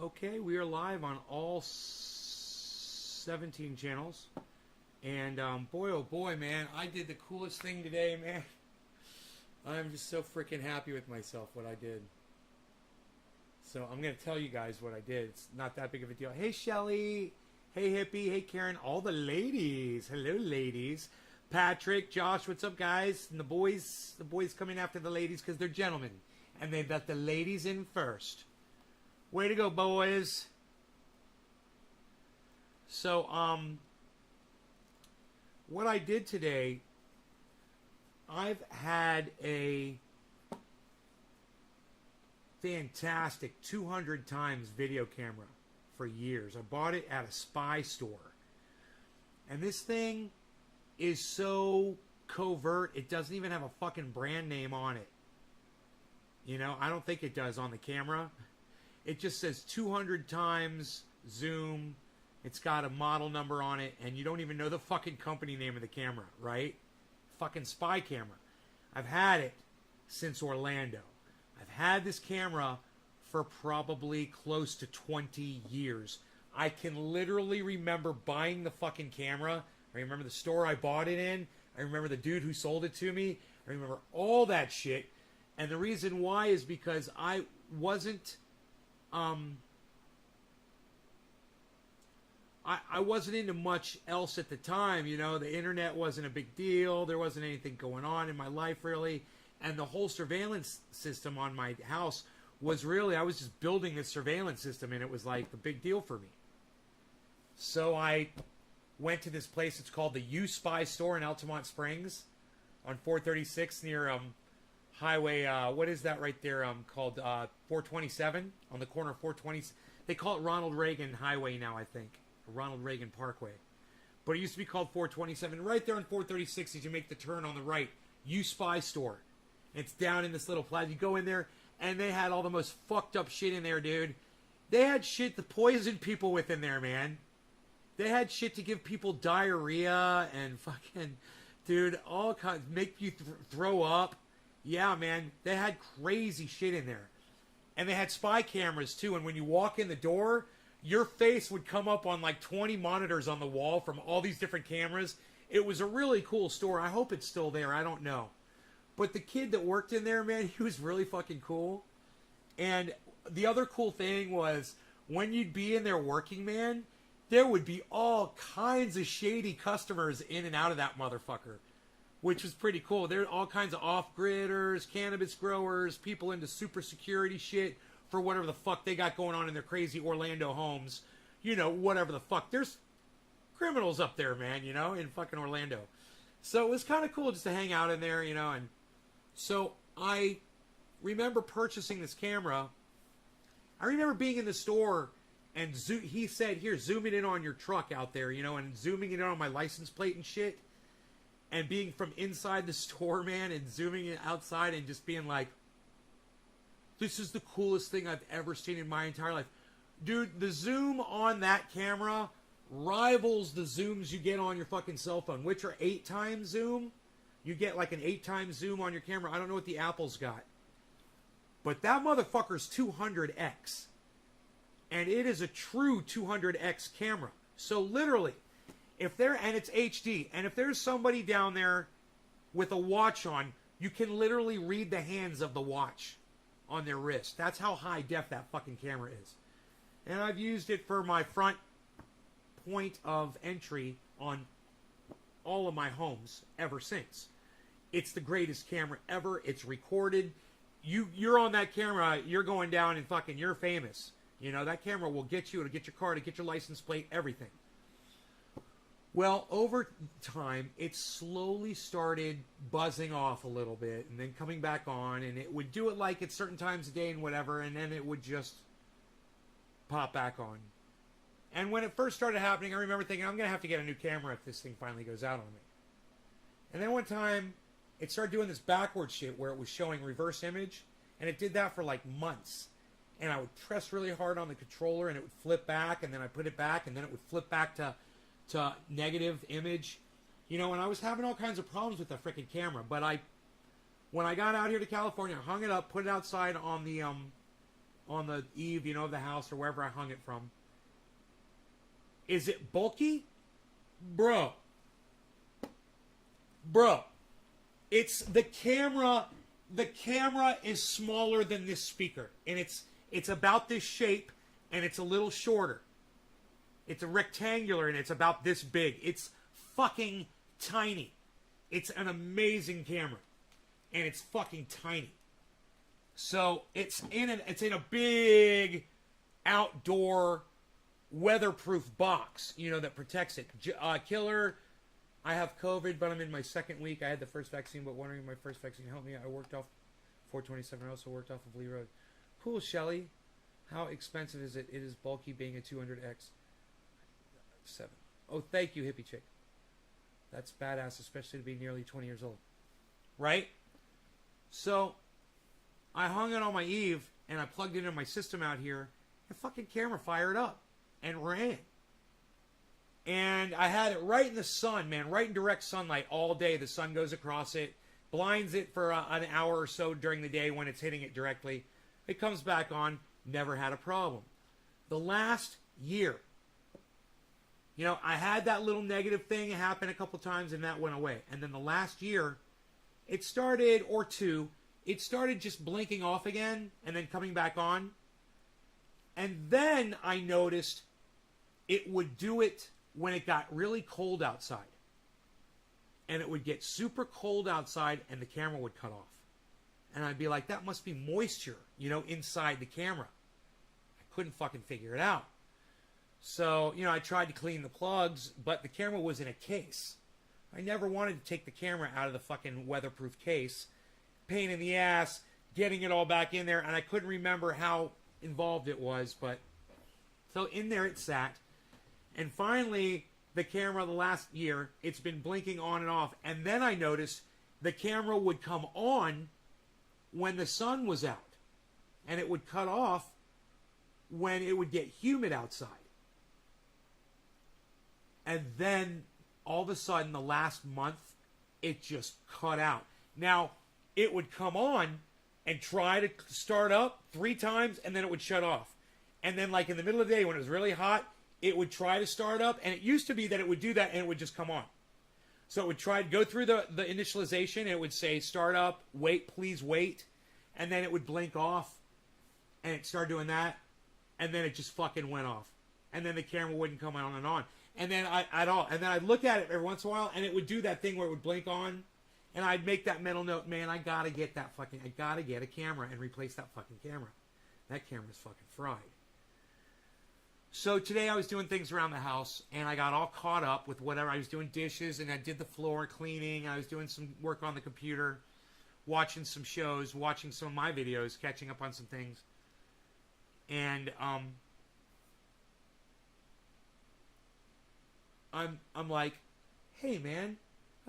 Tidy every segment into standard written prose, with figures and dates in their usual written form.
Okay, we are live on all 17 channels. And boy, oh boy, man, I did the coolest thing today, man. I'm just so freaking happy with myself, what I did. So I'm going to tell you guys what I did. It's not that big of a deal. Hey, Shelly. Hey, Hippie. Hey, Karen. All the ladies. Hello, ladies. Patrick, Josh, what's up, guys? And the boys coming after the ladies because they're gentlemen. And they let the ladies in first. Way to go, boys. So, what I did today, I've had a fantastic 200 times video camera for years. I bought it at a spy store. And this thing is so covert, it doesn't even have a fucking brand name on it. You know, I don't think it does on the camera. It just says 200 times zoom. It's got a model number on it, and you don't even know the fucking company name of the camera, right? Fucking spy camera. I've had it since Orlando. I've had this camera for probably close to 20 years. I can literally remember buying the fucking camera. I remember the store I bought it in. I remember the dude who sold it to me. I remember all that shit. And the reason why is because I wasn't... I wasn't into much else at the time, you know. The internet wasn't a big deal. There wasn't anything going on in my life, really. And the whole surveillance system on my house was really, I was just building this surveillance system, and it was like the big deal for me. So I went to this place. It's called the U-Spy store in Altamont Springs on 436 near Highway, what is that right there, called 427, on the corner of 420. They call it Ronald Reagan Highway now, I think. Ronald Reagan Parkway. But it used to be called 427. Right there on 436 as you make the turn on the right, U-Spy store. It's down in this little plaza. You go in there, and they had all the most fucked up shit in there, dude. They had shit to poison people with in there, man. They had shit to give people diarrhea and fucking, dude, all kinds, make you throw up. Yeah, man, they had crazy shit in there. And they had spy cameras, too. And when you walk in the door, your face would come up on like 20 monitors on the wall from all these different cameras. It was a really cool store. I hope it's still there. I don't know. But the kid that worked in there, man, he was really fucking cool. And the other cool thing was when you'd be in there working, man, there would be all kinds of shady customers in and out of that motherfucker, which was pretty cool. There are all kinds of off-gridders, cannabis growers, people into super security shit for whatever the fuck they got going on in their crazy Orlando homes. You know, whatever the fuck. There's criminals up there, man, you know, in fucking Orlando. So it was kind of cool just to hang out in there, you know. And so I remember purchasing this camera. I remember being in the store and he said, here, zoom it in on your truck out there, you know, and zooming it in on my license plate and shit. And being from inside the store, man, and zooming it outside and just being like, this is the coolest thing I've ever seen in my entire life. Dude, the zoom on that camera rivals the zooms you get on your fucking cell phone, which are 8 times zoom. You get like an 8 times zoom on your camera. I don't know what the Apple's got. But that motherfucker's 200x. And it is a true 200x camera. So literally, and it's HD, and if there's somebody down there with a watch on, you can literally read the hands of the watch on their wrist. That's how high def that fucking camera is. And I've used it for my front point of entry on all of my homes ever since. It's the greatest camera ever. It's recorded. You're on that camera, you're going down and fucking, you're famous. You know, that camera will get you, it'll get your car, to get your license plate, everything. Well, over time, it slowly started buzzing off a little bit and then coming back on, and it would do it like at certain times of day and whatever, and then it would just pop back on. And when it first started happening, I remember thinking, I'm going to have to get a new camera if this thing finally goes out on me. And then one time, it started doing this backward shit where it was showing reverse image, and it did that for like months. And I would press really hard on the controller, and it would flip back, and then I put it back, and then it would flip back to negative image, you know, and I was having all kinds of problems with the freaking camera. But when I got out here to California, I hung it up, put it outside on the on the eave, you know, of the house or wherever I hung it from. Is it bulky? Bro. It's the camera. The camera is smaller than this speaker. And it's about this shape, and it's a little shorter. It's a rectangular, and it's about this big. It's fucking tiny. It's an amazing camera. And it's fucking tiny. So it's in a big outdoor weatherproof box, you know, that protects it. Killer, I have COVID, but I'm in my second week. I had the first vaccine, but wondering if my first vaccine helped me. I worked off 427. I also worked off of Lee Road. Cool, Shelly. How expensive is it? It is bulky, being a 200X. 7. Oh, thank you, hippie chick. That's badass, especially to be nearly 20 years old. Right? So, I hung it on my Eve, and I plugged it into my system out here, and fucking camera fired up and ran. And I had it right in the sun, man, right in direct sunlight all day. The sun goes across it, blinds it for an hour or so during the day when it's hitting it directly. It comes back on, never had a problem. The last year, you know, I had that little negative thing happen a couple times, and that went away. And then the last year, it started, or two, it started just blinking off again and then coming back on. And then I noticed it would do it when it got really cold outside. And it would get super cold outside and the camera would cut off. And I'd be like, that must be moisture, you know, inside the camera. I couldn't fucking figure it out. So, you know, I tried to clean the plugs, but the camera was in a case. I never wanted to take the camera out of the fucking weatherproof case. Pain in the ass, getting it all back in there, and I couldn't remember how involved it was, but so in there it sat. And finally, the camera, the last year, it's been blinking on and off. And then I noticed the camera would come on when the sun was out. And it would cut off when it would get humid outside. And then, all of a sudden, the last month, it just cut out. Now, it would come on and try to start up 3 times, and then it would shut off. And then, like, in the middle of the day, when it was really hot, it would try to start up, and it used to be that it would do that, and it would just come on. So it would try to go through the initialization, and it would say, start up, wait, please wait, and then it would blink off, and it started doing that, and then it just fucking went off. And then the camera wouldn't come on and on. And then I'd look at it every once in a while, and it would do that thing where it would blink on, and I'd make that mental note, man, I gotta get a camera and replace that fucking camera. That camera's fucking fried. So today I was doing things around the house, and I got all caught up with whatever. I was doing dishes, and I did the floor cleaning. I was doing some work on the computer, watching some shows, watching some of my videos, catching up on some things. And I'm like, hey man,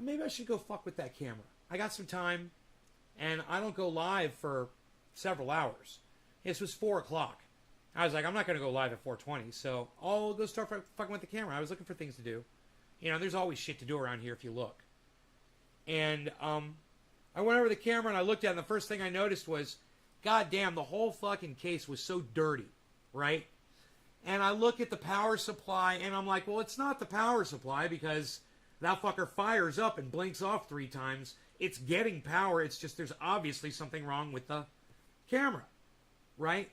maybe I should go fuck with that camera. I got some time, and I don't go live for several hours. This was 4 o'clock. I was like, I'm not going to go live at 4:20, so I'll go start fucking with the camera. I was looking for things to do. You know, there's always shit to do around here if you look. And I went over the camera, and I looked at it, and the first thing I noticed was, god damn, the whole fucking case was so dirty, right? And I look at the power supply, and I'm like, well, it's not the power supply, because that fucker fires up and blinks off 3 times. It's getting power. It's just there's obviously something wrong with the camera, right?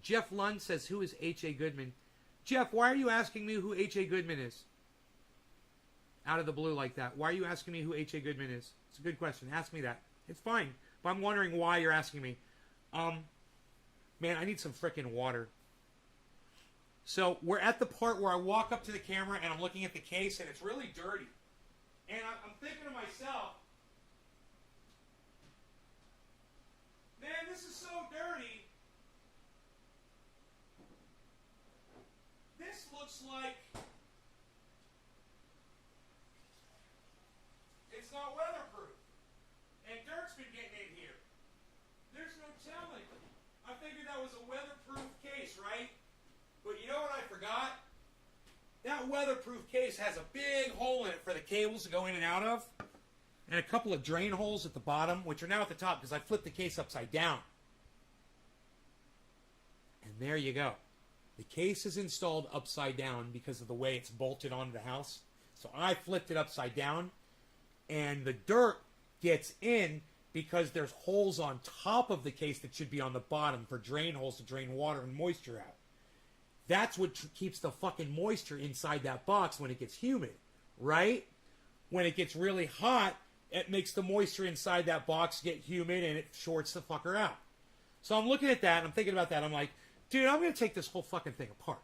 Jeff Lund says, who is H.A. Goodman? Jeff, why are you asking me who H.A. Goodman is? Out of the blue like that. Why are you asking me who H.A. Goodman is? It's a good question. Ask me that. It's fine. But I'm wondering why you're asking me. Man, I need some frickin' water. So we're at the part where I walk up to the camera and I'm looking at the case and it's really dirty. And I'm thinking to myself, man, this is so dirty. This looks like it's not weatherproof. And dirt's been getting in here. There's no telling. I figured that was a weatherproof case, right? But you know what I forgot? That weatherproof case has a big hole in it for the cables to go in and out of. And a couple of drain holes at the bottom, which are now at the top because I flipped the case upside down. there you go. The case is installed upside down because of the way it's bolted onto the house. So I flipped it upside down, and the dirt gets in because there's holes on top of the case that should be on the bottom for drain holes to drain water and moisture out. That's what keeps the fucking moisture inside that box when it gets humid, right? When it gets really hot, it makes the moisture inside that box get humid and it shorts the fucker out. So I'm looking at that and I'm thinking about that. I'm like, dude, I'm going to take this whole fucking thing apart.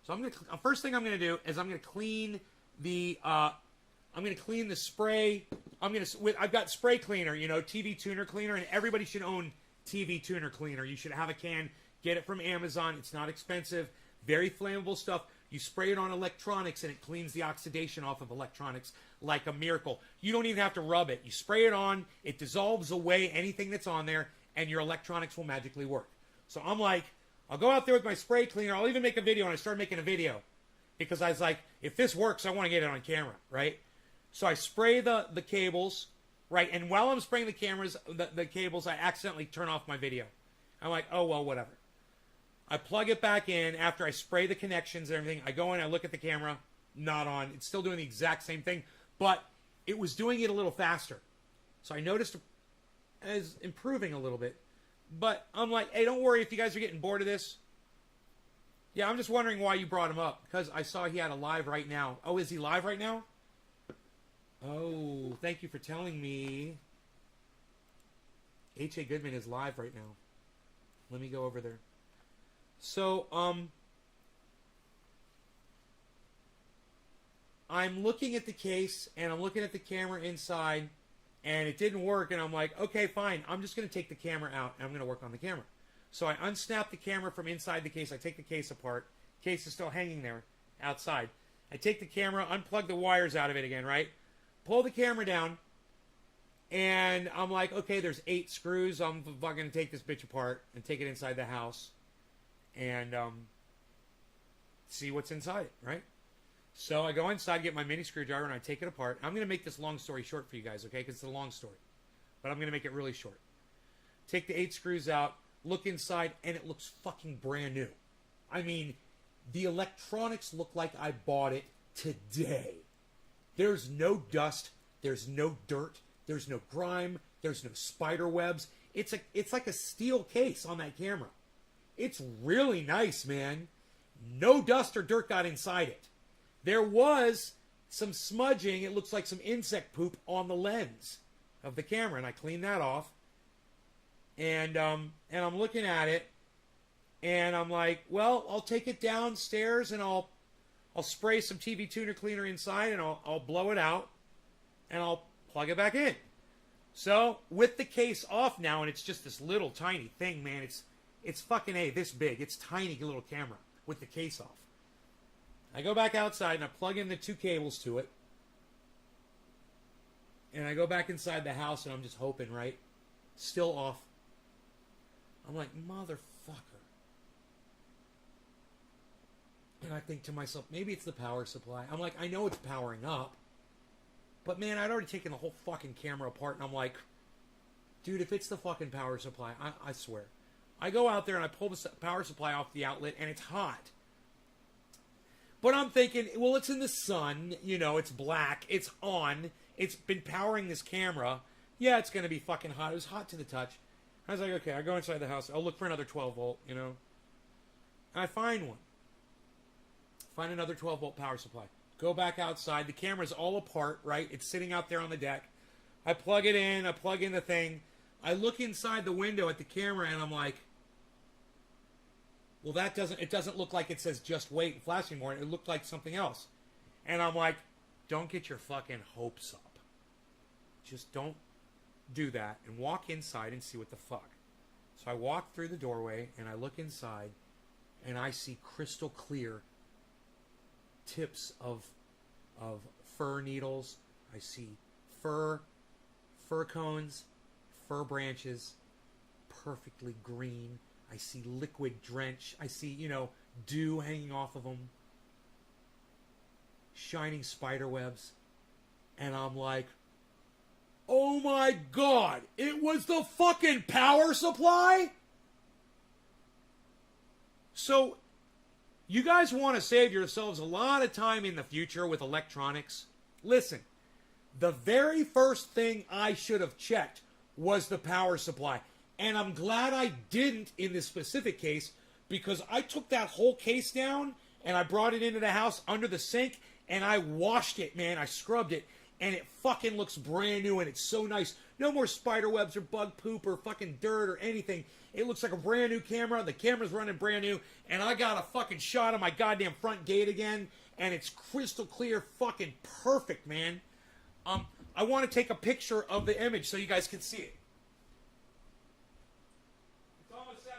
So first thing I'm going to do is I'm going to clean the spray. I've got spray cleaner, TV tuner cleaner, and everybody should own TV tuner cleaner. You should have a can. Get it from Amazon. It's not expensive. Very flammable stuff. You spray it on electronics and it cleans the oxidation off of electronics like a miracle. You don't even have to rub it. You spray it on, it dissolves away anything that's on there, and your electronics will magically work. So I'm like, I'll go out there with my spray cleaner. I'll even make a video, and I started making a video because I was like, if this works, I want to get it on camera, right? So I spray the cables, right? And while I'm spraying the cables, I accidentally turn off my video. I'm like, oh, well, whatever. I plug it back in after I spray the connections and everything. I go in, I look at the camera, not on. It's still doing the exact same thing, but it was doing it a little faster. So I noticed as improving a little bit. But I'm like, hey, don't worry if you guys are getting bored of this. Yeah, I'm just wondering why you brought him up, because I saw he had a live right now. Oh, is he live right now? Oh, thank you for telling me. H.A. Goodman is live right now. Let me go over there. So, I'm looking at the case, and I'm looking at the camera inside, and it didn't work, and I'm like, okay, fine. I'm just going to take the camera out, and I'm going to work on the camera. So I unsnap the camera from inside the case. I take the case apart. Case is still hanging there outside. I take the camera, unplug the wires out of it again, right? Pull the camera down, and I'm like, okay, there's 8 screws. I'm going to take this bitch apart and take it inside the house and see what's inside it, right? So I go inside, get my mini screwdriver, and I take it apart. I'm going to make this long story short for you guys, okay? Because it's a long story. But I'm going to make it really short. Take the 8 screws out, look inside, and it looks fucking brand new. I mean, the electronics look like I bought it today. There's no dust. There's no dirt. There's no grime. There's no spider webs. It's like a steel case on that camera. It's really nice, man. No dust or dirt got inside it. There was some smudging. It looks like some insect poop on the lens of the camera, and I cleaned that off. And I'm looking at it, and I'm like, well, I'll take it downstairs, and I'll spray some TV tuner cleaner inside, and I'll blow it out, and I'll plug it back in. So with the case off now, and it's just this little tiny thing, man. It's fucking this big. It's tiny little camera with the case off. I go back outside and I plug in the 2 cables to it. And I go back inside the house and I'm just hoping, right? Still off. I'm like, motherfucker. And I think to myself, maybe it's the power supply. I'm like, I know it's powering up. But man, I'd already taken the whole fucking camera apart. And I'm like, dude, if it's the fucking power supply, I swear. I go out there and I pull the power supply off the outlet and it's hot. But I'm thinking, well, it's in the sun. It's black. It's on. It's been powering this camera. Yeah, it's going to be fucking hot. It was hot to the touch. I was like, okay, I go inside the house. I'll look for another 12 volt, And I find one. Find another 12 volt power supply. Go back outside. The camera's all apart, right? It's sitting out there on the deck. I plug it in. I plug in the thing. I look inside the window at the camera and I'm like, well, it doesn't look like it says just wait and flash anymore. It looked like something else. And I'm like, don't get your fucking hopes up. Just don't do that and walk inside and see what the fuck. So I walk through the doorway and I look inside and I see crystal clear tips of fir needles. I see fir cones, fir branches, perfectly green. I see liquid drench. I see, dew hanging off of them. Shining spider webs. And I'm like, oh my God, it was the fucking power supply? So, you guys want to save yourselves a lot of time in the future with electronics? Listen, the very first thing I should have checked was the power supply. And I'm glad I didn't in this specific case, because I took that whole case down and I brought it into the house under the sink and I washed it, man. I scrubbed it and it fucking looks brand new and it's so nice. No more spider webs or bug poop or fucking dirt or anything. It looks like a brand new camera. The camera's running brand new and I got a fucking shot of my goddamn front gate again and it's crystal clear, fucking perfect, man. I want to take a picture of the image so you guys can see it. It's almost 7:10.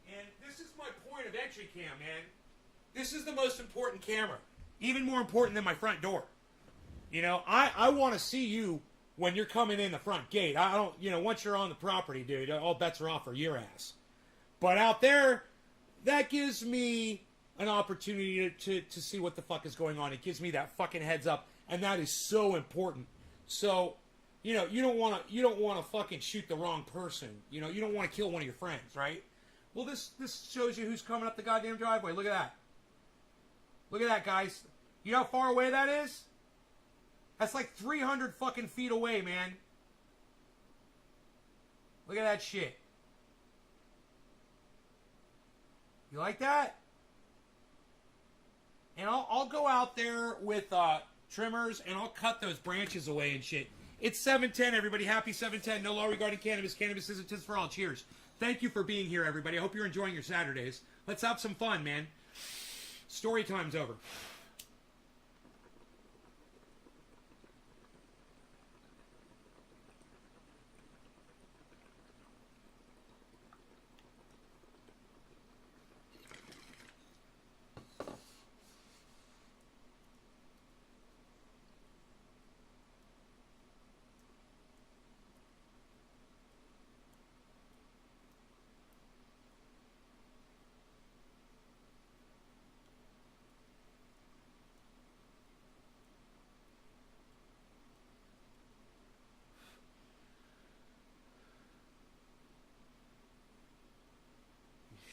And this is my point of entry cam, man. This is the most important camera. Even more important than my front door. You know, I want to see you when you're coming in the front gate. I don't, you know, once you're on the property, dude, all bets are off for your ass. But out there, that gives me an opportunity to see what the fuck is going on. It gives me that fucking heads up, and that is so important. So, you know, you don't want to fucking shoot the wrong person. You know, you don't want to kill one of your friends, right? Well, this shows you who's coming up the goddamn driveway. Look at that. Look at that, guys. You know how far away that is? That's like 300 fucking feet away, man. Look at that shit. You like that? And I'll go out there with trimmers and I'll cut those branches away and shit. It's 7:10, everybody. Happy 7:10. No law regarding cannabis. Cannabis isn't just for all. Cheers. Thank you for being here, everybody. I hope you're enjoying your Saturdays. Let's have some fun, man. Story time's over.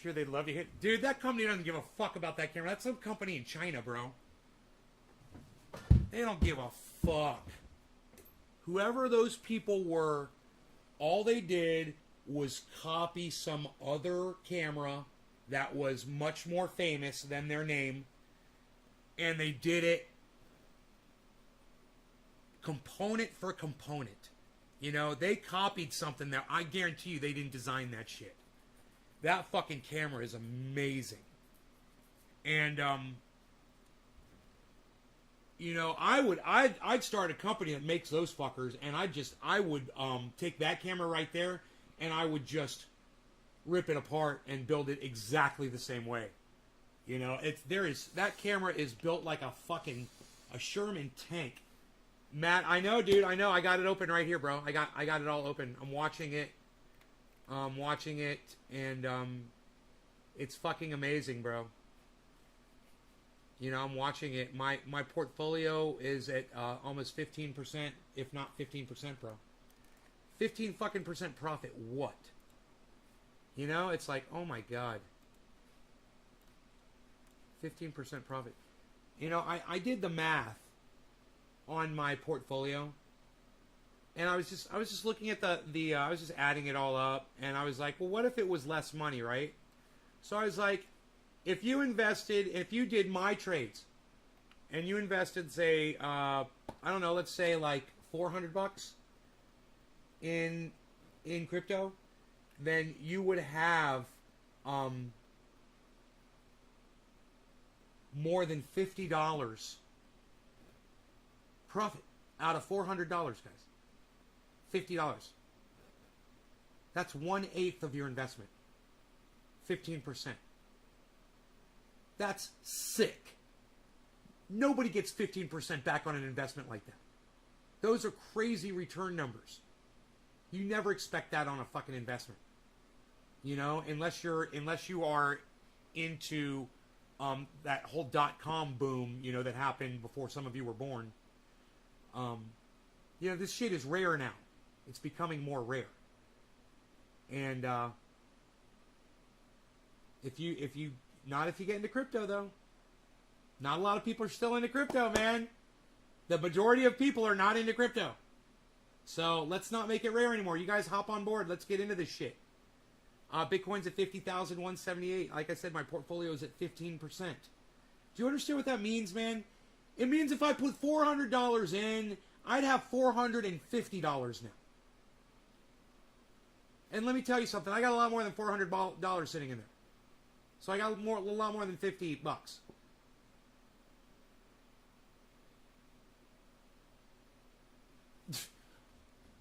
Sure, they'd love to hear. Dude, that company doesn't give a fuck about that camera. That's some company in China, bro. They don't give a fuck. Whoever those people were, all they did was copy some other camera that was much more famous than their name, and they did it component for component. You know, they copied something that I guarantee you they didn't design that shit. That fucking camera is amazing. And, you know, I'd start a company that makes those fuckers, and I would take that camera right there, and I would just rip it apart and build it exactly the same way. You know, that camera is built like a Sherman tank. Matt, I know, dude, I know. I got it open right here, bro. I got it all open. I'm watching it. And it's fucking amazing, bro. You know, I'm watching it. My portfolio is at almost 15%, if not 15%, bro. 15 fucking percent profit. What? You know, it's like, oh my god. 15% profit. You know, I did the math on my portfolio. And I was just looking at I was just adding it all up, and I was like, well, what if it was less money, right? So I was like, if you did my trades, and you invested, say, I don't know, let's say like $400 in crypto, then you would have more than $50 profit out of $400, guys. $50. That's 1/8 of your investment. 15%. That's sick. Nobody gets 15% back on an investment like that. Those are crazy return numbers. You never expect that on a fucking investment. You know, unless you are into that whole .com boom, you know, that happened before some of you were born. You know, this shit is rare now. It's becoming more rare. And if you get into crypto though, not a lot of people are still into crypto, man. The majority of people are not into crypto. So let's not make it rare anymore. You guys hop on board. Let's get into this shit. Bitcoin's at 50,178. Like I said, my portfolio is at 15%. Do you understand what that means, man? It means if I put $400 in, I'd have $450 now. And let me tell you something. I got a lot more than $400 sitting in there. So I got a lot more than $50.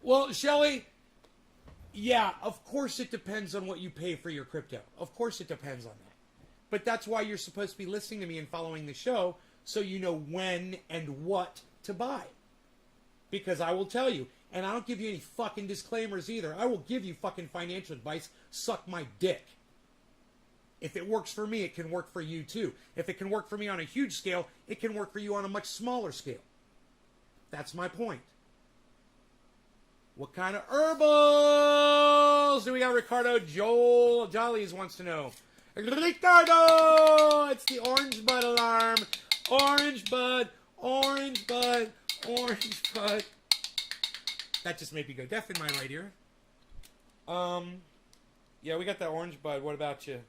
Well, Shelly, yeah, of course it depends on what you pay for your crypto. Of course it depends on that. But that's why you're supposed to be listening to me and following the show so you know when and what to buy. Because I will tell you, and I don't give you any fucking disclaimers either. I will give you fucking financial advice. Suck my dick. If it works for me, it can work for you too. If it can work for me on a huge scale, it can work for you on a much smaller scale. That's my point. What kind of herbals do we got? Ricardo Jollies wants to know. Ricardo! It's the orange bud alarm. Orange bud, orange bud, orange bud. That just made me go deaf in my right ear. Yeah, we got that orange bud. What about you?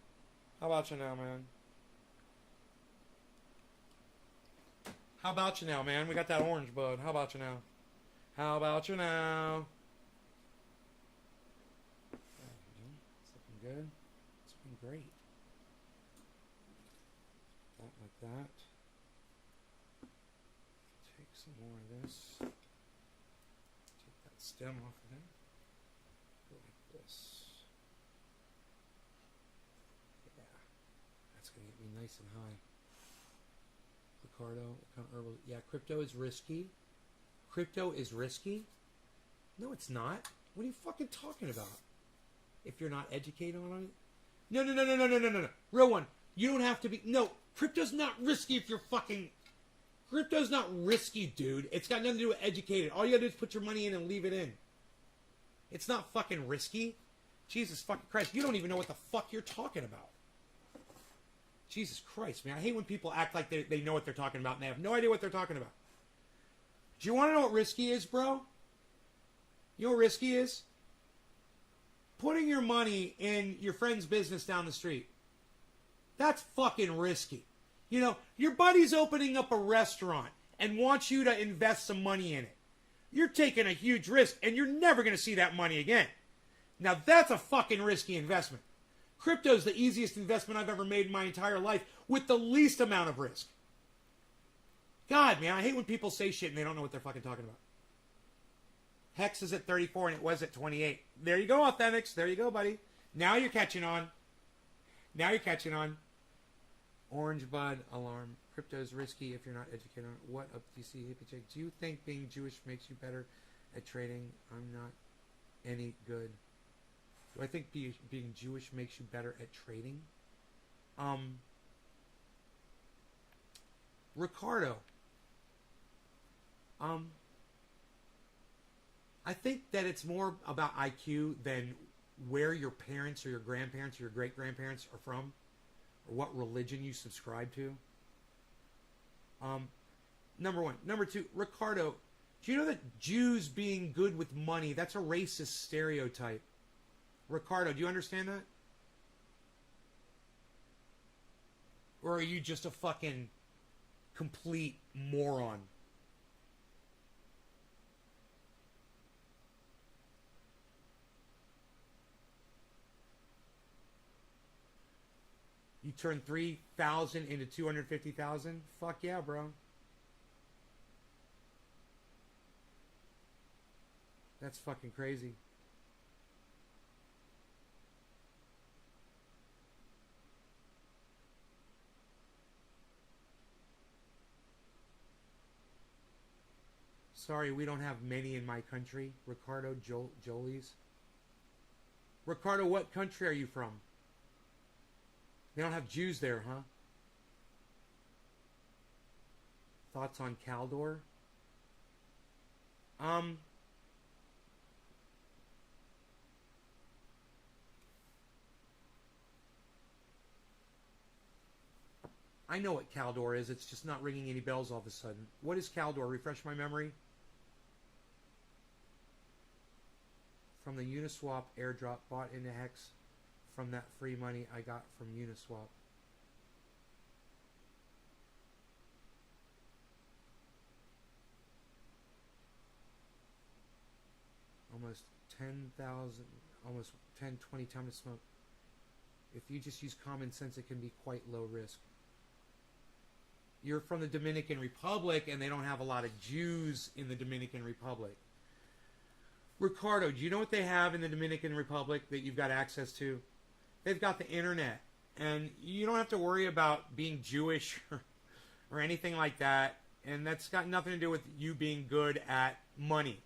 How about you now, man? How about you now, man? We got that orange bud. How about you now? How about you now? It's looking good. It's looking great. That like that. Take some more of this. Take that stem off of there. Go like this. Yeah. That's going to get me nice and high. Ricardo, what kind of herbal? Yeah, crypto is risky. Crypto is risky? No, it's not. What are you fucking talking about? If you're not educated on it? No. Real one. You don't have to be... No, crypto's not risky if you're fucking... Crypto's not risky, dude. It's got nothing to do with educated. All you gotta do is put your money in and leave it in. It's not fucking risky. Jesus fucking Christ. You don't even know what the fuck you're talking about. Jesus Christ, man. I hate when people act like they know what they're talking about and they have no idea what they're talking about. Do you want to know what risky is, bro? You know what risky is? Putting your money in your friend's business down the street. That's fucking risky. You know, your buddy's opening up a restaurant and wants you to invest some money in it. You're taking a huge risk and you're never going to see that money again. Now that's a fucking risky investment. Crypto's the easiest investment I've ever made in my entire life with the least amount of risk. God, man, I hate when people say shit and they don't know what they're fucking talking about. Hex is at 34 and it was at 28. There you go, Authentics. There you go, buddy. Now you're catching on. Now you're catching on. Orange bud alarm. Crypto is risky if you're not educated on it. What up, DC hippie chick? Do you think being Jewish makes you better at trading? I'm not any good. Do I think being Jewish makes you better at trading? Ricardo. I think that it's more about IQ than where your parents or your grandparents or your great-grandparents are from or what religion you subscribe to. Number one. Number two, Ricardo, do you know that Jews being good with money, that's a racist stereotype? Ricardo, do you understand that? Or are you just a fucking complete moron? You turn 3,000 into 250,000? Fuck yeah, bro. That's fucking crazy. Sorry, we don't have many in my country. Ricardo Jolies. Ricardo, what country are you from? They don't have Jews there, huh? Thoughts on Caldor? I know what Caldor is. It's just not ringing any bells all of a sudden. What is Caldor? Refresh my memory. From the Uniswap airdrop bought into Hex from that free money I got from Uniswap. Almost 10,000, almost 10, 20 times smoke. If you just use common sense, it can be quite low risk. You're from the Dominican Republic, and they don't have a lot of Jews in the Dominican Republic. Ricardo, do you know what they have in the Dominican Republic that you've got access to? They've got the internet, and you don't have to worry about being Jewish or anything like that, and that's got nothing to do with you being good at money,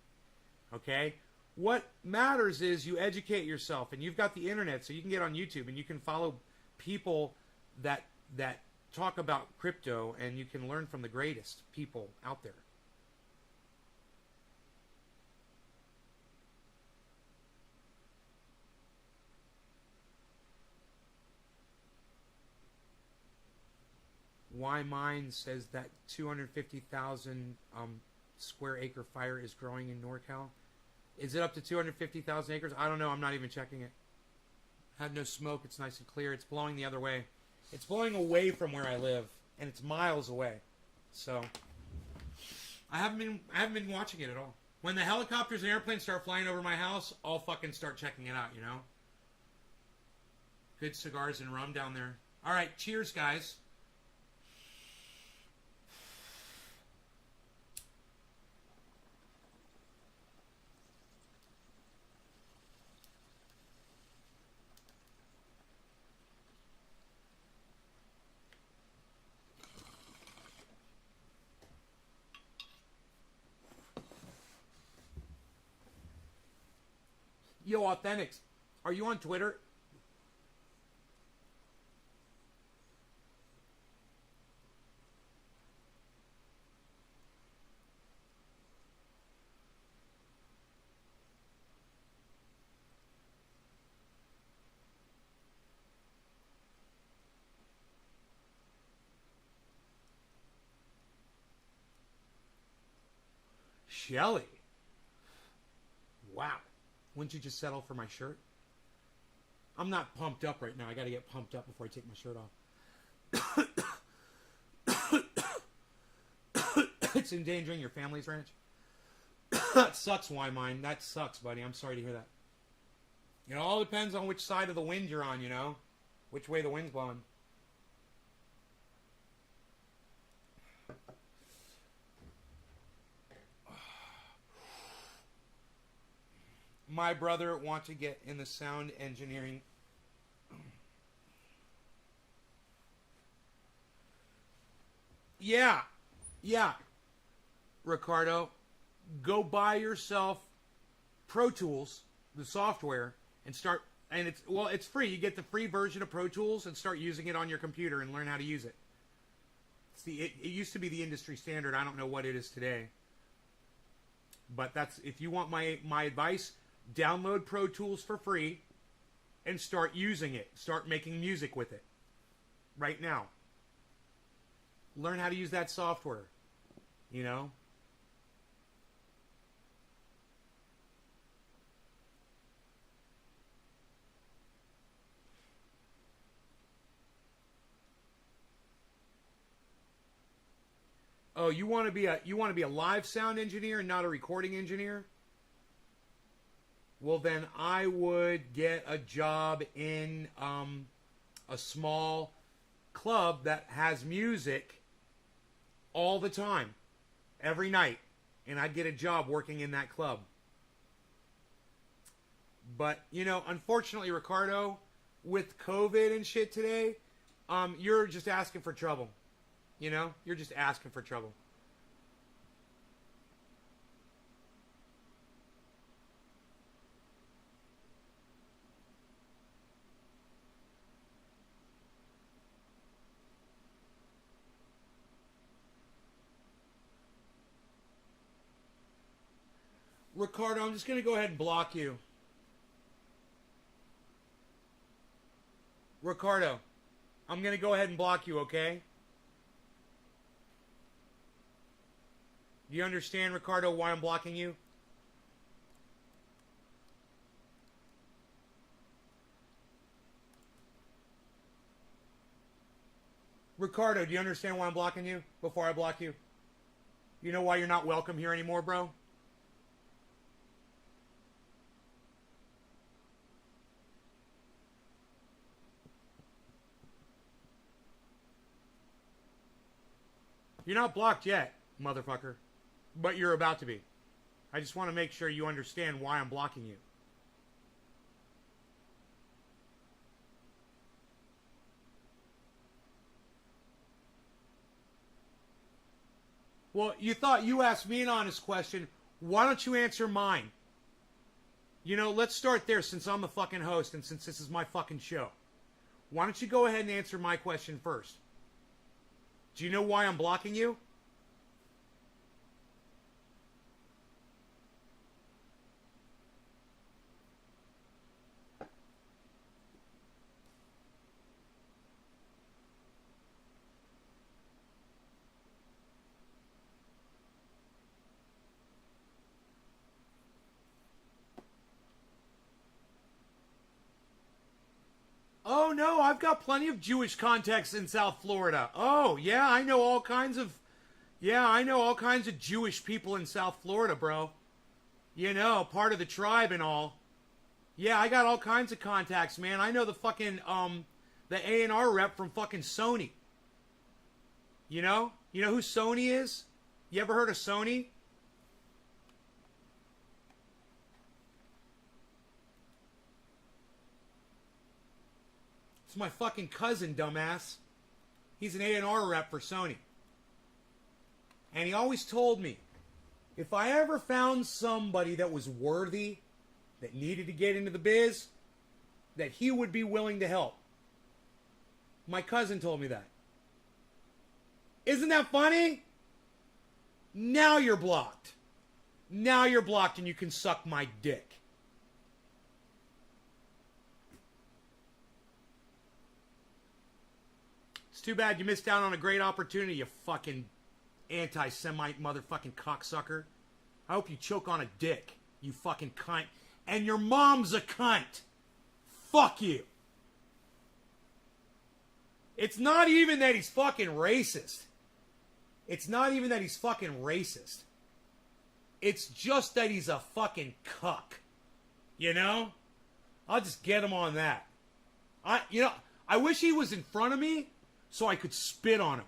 okay? What matters is you educate yourself, and you've got the internet, so you can get on YouTube, and you can follow people that talk about crypto, and you can learn from the greatest people out there. Why Mine says that 250,000 square acre fire is growing in NorCal. Is it up to 250,000 acres? I don't know. I'm not even checking it. Had no smoke. It's nice and clear. It's blowing the other way. It's blowing away from where I live, and it's miles away. So I haven't been watching it at all. When the helicopters and airplanes start flying over my house, I'll fucking start checking it out, you know? Good cigars and rum down there. All right, cheers, guys. Yo, Authentics, are you on Twitter? Shelly. Wow. Wouldn't you just settle for my shirt? I'm not pumped up right now. I got to get pumped up before I take my shirt off. It's endangering your family's ranch. That sucks, Why Mine. That sucks, buddy. I'm sorry to hear that. It all depends on which side of the wind you're on, you know? Which way the wind's blowing. My brother wants to get in the sound engineering. Yeah. Ricardo, go buy yourself Pro Tools, the software, and start. And it's free. You get the free version of Pro Tools and start using it on your computer and learn how to use it. It used to be the industry standard. I don't know what it is today. But that's, if you want my advice, download Pro Tools for free and start using it. Start making music with it right now. Learn how to use that software, you know? Oh, you want to be a live sound engineer and not a recording engineer? Well, then I would get a job in a small club that has music all the time, every night, and I'd get a job working in that club. But, you know, unfortunately, Ricardo, with COVID and shit today, you're just asking for trouble. You know, you're just asking for trouble. Ricardo, I'm just going to go ahead and block you. Ricardo, I'm going to go ahead and block you, okay? Do you understand, Ricardo, why I'm blocking you? Ricardo, do you understand why I'm blocking you before I block you? You know why you're not welcome here anymore, bro? You're not blocked yet, motherfucker. But you're about to be. I just want to make sure you understand why I'm blocking you. Well, you thought you asked me an honest question. Why don't you answer mine? You know, let's start there since I'm the fucking host and since this is my fucking show. Why don't you go ahead and answer my question first? Do you know why I'm blocking you? Oh, no, I've got plenty of Jewish contacts in South Florida. Oh, yeah, I know all kinds of... Yeah, I know all kinds of Jewish people in South Florida, bro. You know, part of the tribe and all. Yeah, I got all kinds of contacts, man. I know the fucking, the A&R rep from fucking Sony. You know? You know who Sony is? You ever heard of Sony? It's my fucking cousin, dumbass. He's an A&R rep for Sony. And he always told me, if I ever found somebody that was worthy, that needed to get into the biz, that he would be willing to help. My cousin told me that. Isn't that funny? Now you're blocked. Now you're blocked and you can suck my dick. It's too bad you missed out on a great opportunity, you fucking anti-Semite motherfucking cocksucker. I hope you choke on a dick, you fucking cunt. And your mom's a cunt. Fuck you. It's not even that he's fucking racist. It's not even that he's fucking racist. It's just that he's a fucking cuck. You know? I'll just get him on that. I wish he was in front of me so I could spit on him.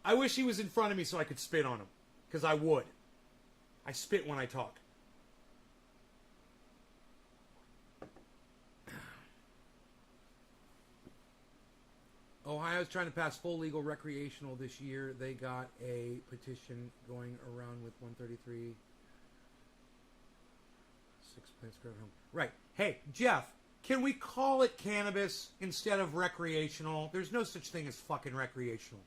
I wish he was in front of me so I could spit on him. Because I would. I spit when I talk. Ohio's trying to pass full legal recreational this year. They got a petition going around with 133. 6 plants grown home. Right. Hey, Jeff, can we call it cannabis instead of recreational? There's no such thing as fucking recreational.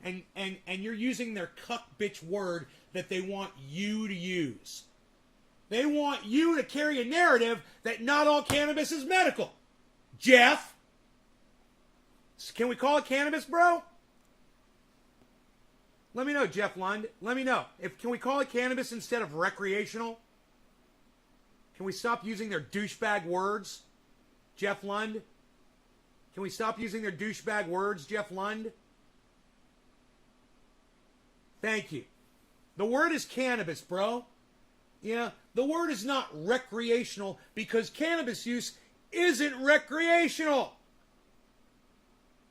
And you're using their cuck bitch word that they want you to use. They want you to carry a narrative that not all cannabis is medical. Jeff? Can we call it cannabis, bro? Let me know, Jeff Lund. Let me know. Can we call it cannabis instead of recreational? Can we stop using their douchebag words, Jeff Lund? Can we stop using their douchebag words, Jeff Lund? Thank you. The word is cannabis, bro. Yeah, the word is not recreational because cannabis use isn't recreational.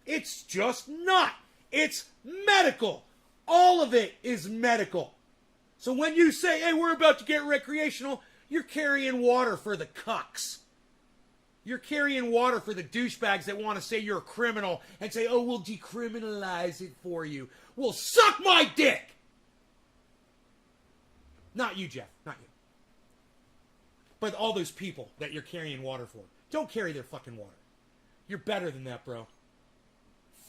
It's just not. It's medical. All of it is medical. So when you say, hey, we're about to get recreational, you're carrying water for the cucks. You're carrying water for the douchebags that want to say you're a criminal and say, oh, we'll decriminalize it for you. Well, suck my dick! Not you, Jeff. Not you. But all those people that you're carrying water for. Don't carry their fucking water. You're better than that, bro.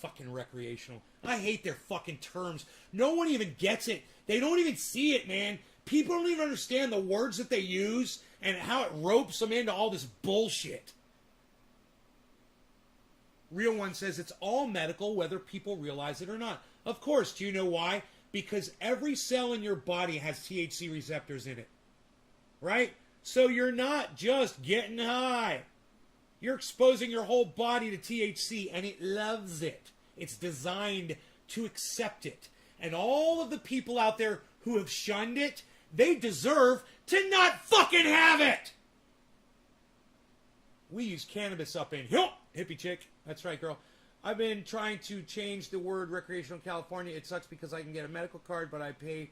Fucking recreational. I hate their fucking terms. No one even gets it. They don't even see it, man. People don't even understand the words that they use and how it ropes them into all this bullshit. Real One says it's all medical, whether people realize it or not. Of course. Do you know why? Because every cell in your body has THC receptors in it. Right? So you're not just getting high. You're exposing your whole body to THC, and it loves it. It's designed to accept it. And all of the people out there who have shunned it, they deserve to not fucking have it. We use cannabis up in here. Hippie chick. That's right, girl. I've been trying to change the word recreational in California. It sucks because I can get a medical card, but I pay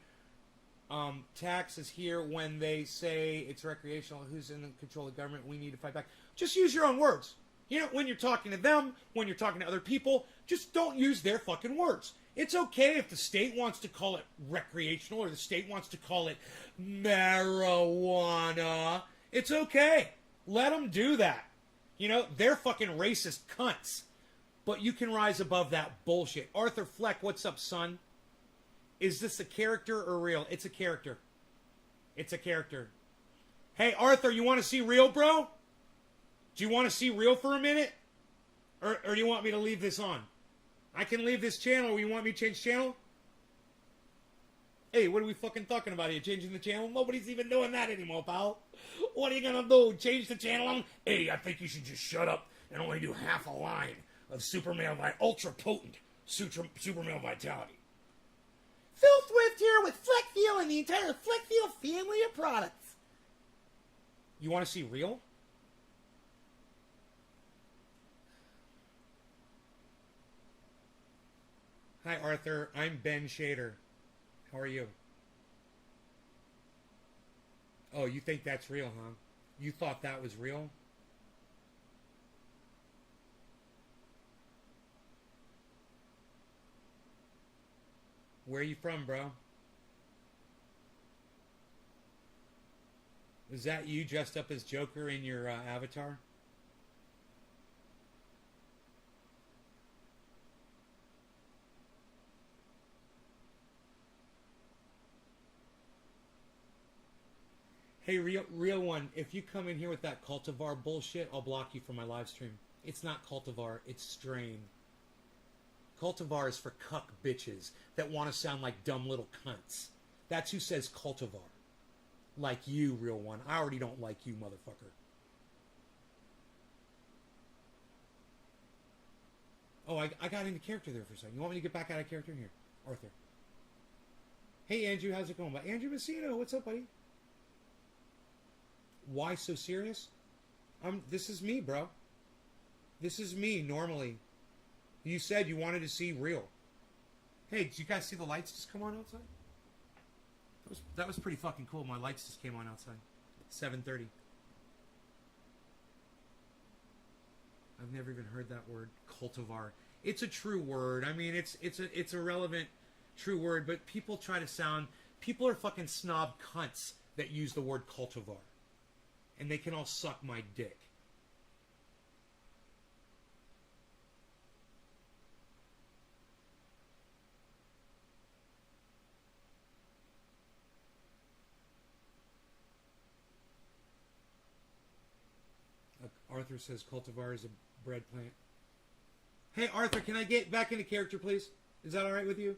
taxes here when they say it's recreational. Who's in control of the government? We need to fight back. Just use your own words. You know, when you're talking to them, when you're talking to other people, just don't use their fucking words. It's okay if the state wants to call it recreational or the state wants to call it marijuana. It's okay. Let them do that. You know, they're fucking racist cunts. But you can rise above that bullshit. Arthur Fleck, what's up, son? Is this a character or real? It's a character. It's a character. Hey, Arthur, you want to see real, bro? Do you want to see real for a minute? Or do you want me to leave this on? I can leave this channel. Or you want me to change channel? Hey, what are we fucking talking about here? Changing the channel? Nobody's even doing that anymore, pal. What are you going to do? Change the channel? Hey, I think you should just shut up and only do half a line of super male, ultra potent super male vitality. Phil Swift here with Fleckfield and the entire Fleckfield family of products. You want to see real? Hi, Arthur. I'm Ben Shader. How are you? Oh, you think that's real, huh? You thought that was real? Where are you from, bro? Is that you dressed up as Joker in your avatar? Hey, real one, if you come in here with that cultivar bullshit, I'll block you from my live stream. It's not cultivar, it's strain. Cultivar is for cuck bitches that want to sound like dumb little cunts. That's who says cultivar. Like you, real one. I already don't like you, motherfucker. Oh, I got into character there for a second. You want me to get back out of character here? Arthur. Hey, Andrew, how's it going? Andrew Messino, what's up, buddy? Why so serious? This is me, bro. This is me, normally. You said you wanted to see real. Hey, did you guys see the lights just come on outside? That was pretty fucking cool. My lights just came on outside. 7:30. I've never even heard that word, cultivar. It's a true word. I mean, it's a relevant, true word. But people try to sound. People are fucking snob cunts that use the word cultivar, and they can all suck my dick. Arthur says cultivar is a bread plant. Hey, Arthur, can I get back into character, please? Is that all right with you?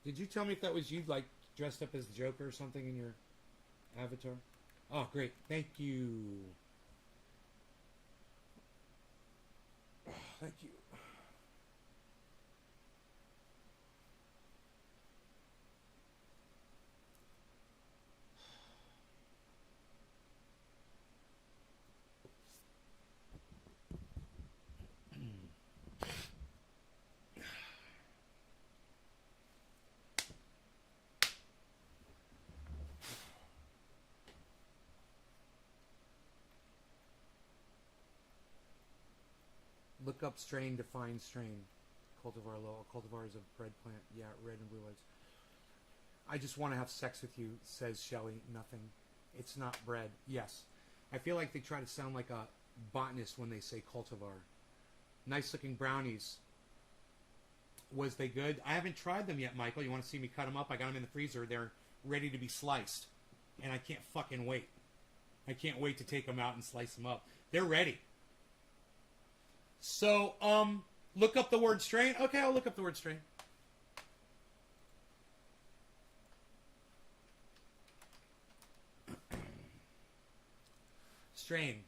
Did you tell me if that was you, like, dressed up as the Joker or something in your avatar? Oh, great. Thank you. Oh, thank you. Look up strain, define strain. Cultivar low. Cultivar is a bread plant. Yeah, red and blue lights. I just want to have sex with you, says Shelly. Nothing. It's not bread. Yes. I feel like they try to sound like a botanist when they say cultivar. Nice looking brownies. Was they good? I haven't tried them yet, Michael. You want to see me cut them up? I got them in the freezer. They're ready to be sliced. And I can't fucking wait. I can't wait to take them out and slice them up. They're ready. So, look up the word strain. Okay, I'll look up the word strain. Strain.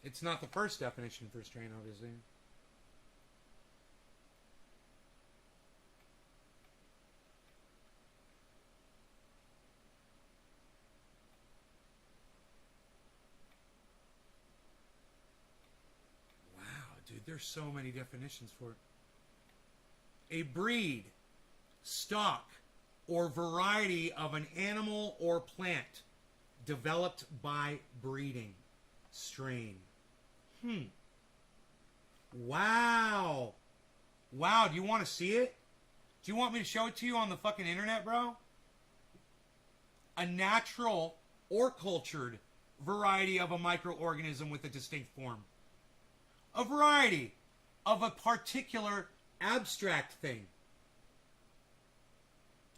It's not the first definition for strain, obviously. Wow, dude, there's so many definitions for it. A breed, stock, or variety of an animal or plant developed by breeding. Strain. Wow. Wow, do you want to see it? Do you want me to show it to you on the fucking internet, bro? A natural or cultured variety of a microorganism with a distinct form. A variety of a particular abstract thing.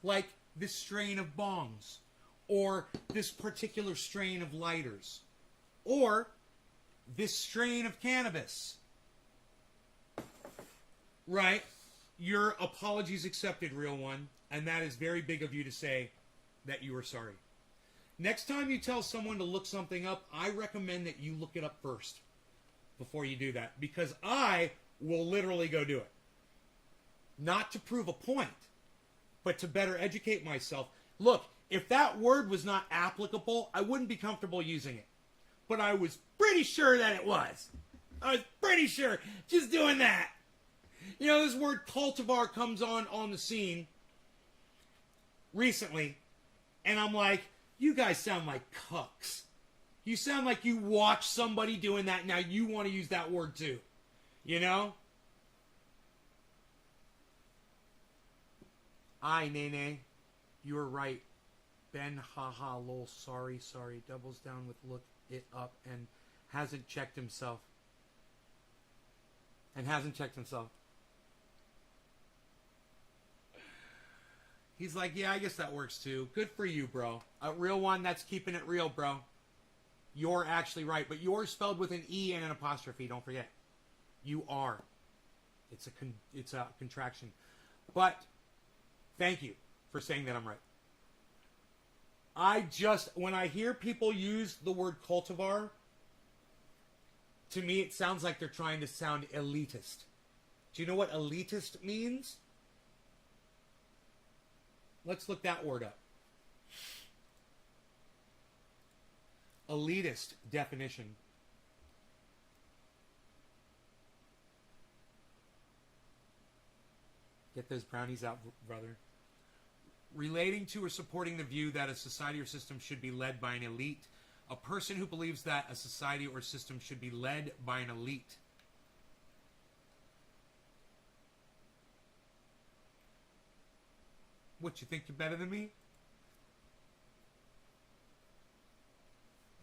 Like this strain of bongs. Or this particular strain of lighters. Or this strain of cannabis. Right? Your apologies accepted, real one. And that is very big of you to say that you are sorry. Next time you tell someone to look something up, I recommend that you look it up first before you do that. Because I will literally go do it. Not to prove a point, but to better educate myself. Look, if that word was not applicable, I wouldn't be comfortable using it. But I was pretty sure that it was. I was pretty sure. Just doing that. You know, this word cultivar comes on the scene recently. And I'm like, you guys sound like cucks. You sound like you watch somebody doing that. Now you want to use that word too. You know? Aye, Nene. You were right. Ben, haha, lol, sorry. Doubles down with look it up and hasn't checked himself. He's like, yeah, I guess that works too. Good for you, bro. A real one that's keeping it real, bro. You're actually right. But you're spelled with an E and an apostrophe. Don't forget. You are. It's a contraction. But thank you for saying that I'm right. When I hear people use the word cultivar, to me it sounds like they're trying to sound elitist. Do you know what elitist means? Let's look that word up. Elitist definition. Get those brownies out, brother. Relating to or supporting the view that a society or system should be led by an elite. A person who believes that a society or system should be led by an elite. What, you think you're better than me?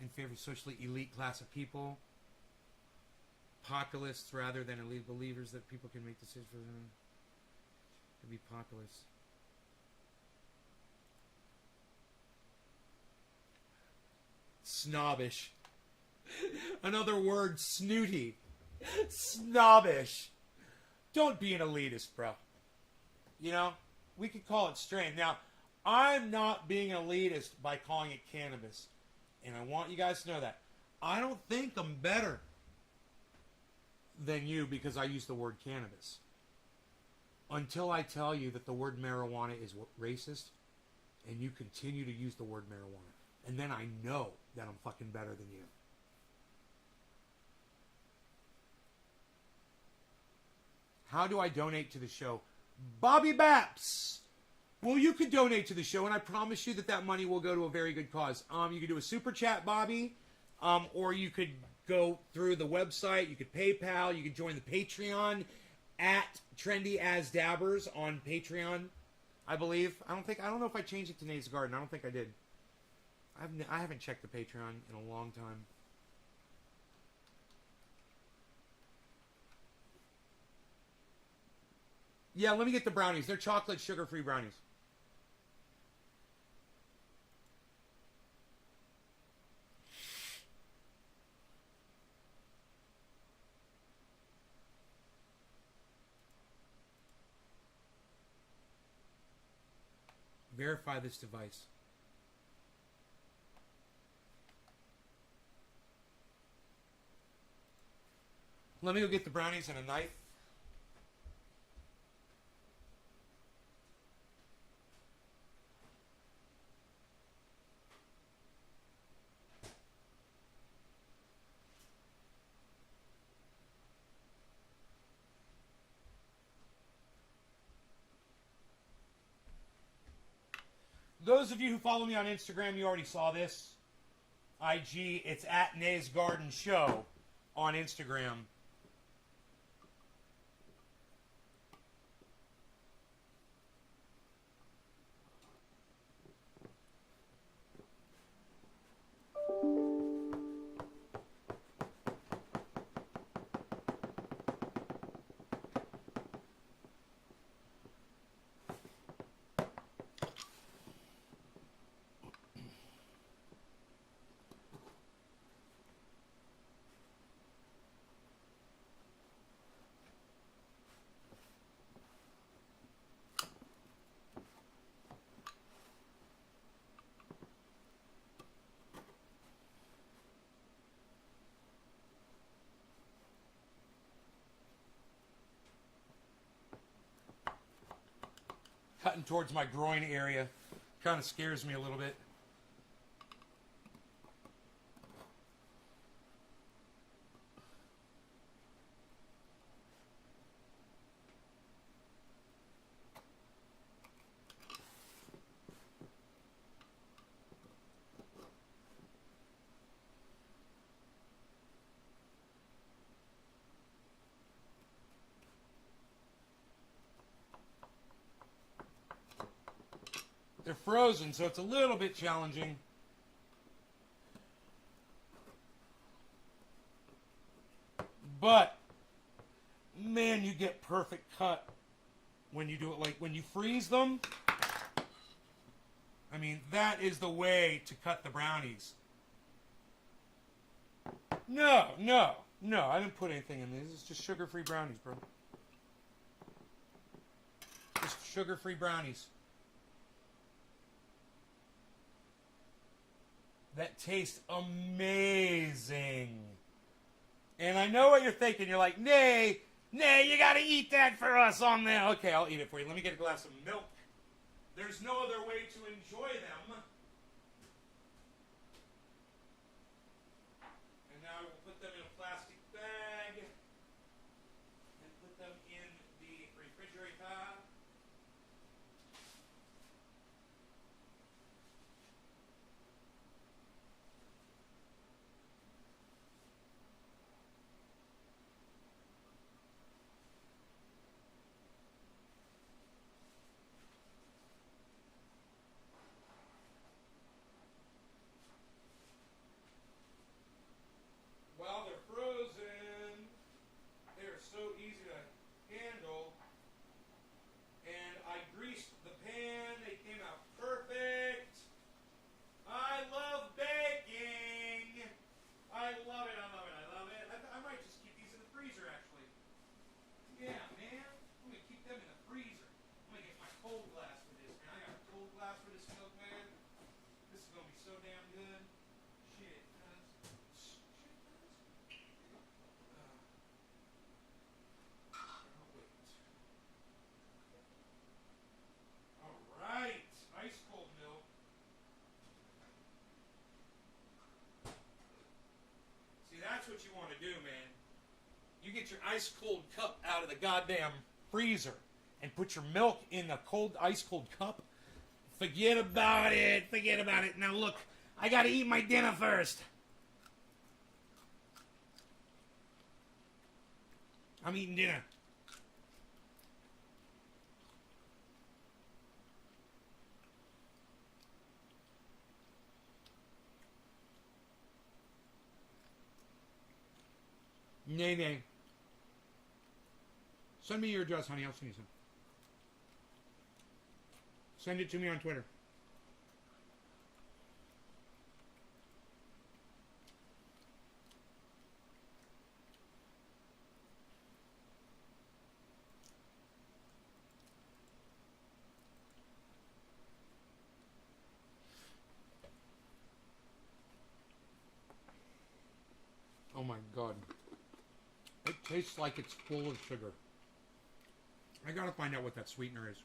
In favor of socially elite class of people. Populists rather than elite believers that people can make decisions for them. To be populist. Snobbish. Another word, snooty. Snobbish. Don't be an elitist, bro. You know, we could call it strain. Now, I'm not being an elitist by calling it cannabis. And I want you guys to know that. I don't think I'm better than you because I use the word cannabis. Until I tell you that the word marijuana is racist, and you continue to use the word marijuana. And then I know that I'm fucking better than you. How do I donate to the show? Bobby Baps! Well, you could donate to the show, and I promise you that that money will go to a very good cause. You could do a super chat, Bobby, or you could go through the website. You could PayPal. You could join the Patreon at Trendy As Dabbers on Patreon. I believe. I don't know if I changed it to Nate's Garden. I don't think I did. I haven't checked the Patreon in a long time. Yeah, let me get the brownies. They're chocolate sugar-free brownies. Verify this device. Let me go get the brownies and a knife. Those of you who follow me on Instagram, you already saw this. IG, it's at Nays Garden Show on Instagram. Cutting towards my groin area. Kind of scares me a little bit. They're frozen, so it's a little bit challenging. But, man, you get perfect cut when you do it. Like, when you freeze them, I mean, that is the way to cut the brownies. No, I didn't put anything in these. It's just sugar-free brownies, bro. Just sugar-free brownies. That tastes amazing. And I know what you're thinking. You're like, Nay, you gotta eat that for us on there. Okay, I'll eat it for you. Let me get a glass of milk. There's no other way to enjoy them. And now we'll put them in a plastic bag and put them in the refrigerator. While they're frozen, they're so easy to handle. And I greased the pan. They came out perfect. I love baking. I love it. I might just keep these in the freezer, actually. Yeah, man. I'm going to keep them in the freezer. I'm going to get my cold glass for this, man. I got a cold glass for this milk, man. This is going to be so damn good. Shit, cuz. Alright, ice cold milk. See, that's what you want to do, man. You get your ice cold cup out of the goddamn freezer and put your milk in a cold, ice cold cup. Forget about it. Now look, I gotta eat my dinner first. I'm eating dinner. Nay, nay. Send me your address, honey. I'll send you some. Send it to me on Twitter. Oh my god. It tastes like it's full of sugar. I gotta find out what that sweetener is.